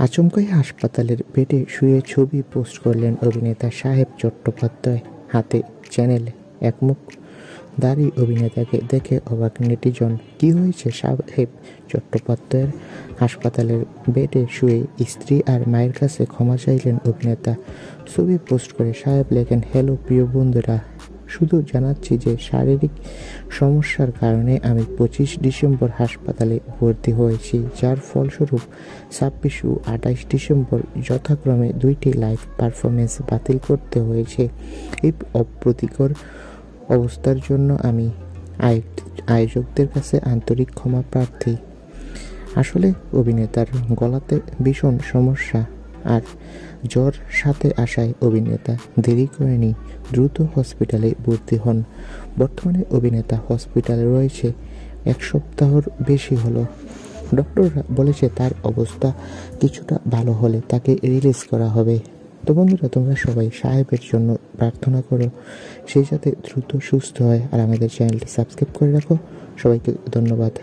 আচমকাই হাসপাতালের বেডে শুয়ে ছবি পোস্ট করলেন অভিনেতা সাহেব চট্টোপাধ্যায়। হাতে চ্যানেল একমুখ দাড়ি। অভিনেতাকে দেখে অবাক নেটিজন। কি হয়েছে সাহেব চট্টোপাধ্যায়ের? হাসপাতালের বেডে শুয়ে স্ত্রী আর মায়ের কাছে ক্ষমা চাইলেন অভিনেতা। ছবি পোস্ট করে সাহেব লেখেন, হ্যালো প্রিয় বন্ধুরা, শুধু জানাচ্ছি যে শারীরিক সমস্যার কারণে আমি 25 ডিসেম্বর হাসপাতালে ভর্তি হয়েছি, যার ফলস্বরূপ 26 ও 28 ডিসেম্বর যথাক্রমে 2টি লাইভ পারফরমেন্স বাতিল করতে হয়েছে। এই অপ্রীতিকর অবস্থার জন্য আমি আয়োজকদের কাছে আন্তরিক ক্ষমা প্রার্থী। আসলে অভিনেতার গলাতে ভীষণ সমস্যা আর জ্বর সাথে আসায় অভিনেতা দেরি করেনি, দ্রুত হসপিটালে ভর্তি হন। বর্তমানে অভিনেতা হসপিটালে রয়েছে 1 সপ্তাহর বেশি হলো। ডক্টররা বলেছে তার অবস্থা কিছুটা ভালো হলে তাকে রিলিজ করা হবে। তো বন্ধুরা, তোমরা সবাই সাহেবের জন্য প্রার্থনা করো, সে যাতে দ্রুত সুস্থ হয়, আর আমাদের চ্যানেলটি সাবস্ক্রাইব করে রাখো। সবাইকে ধন্যবাদ।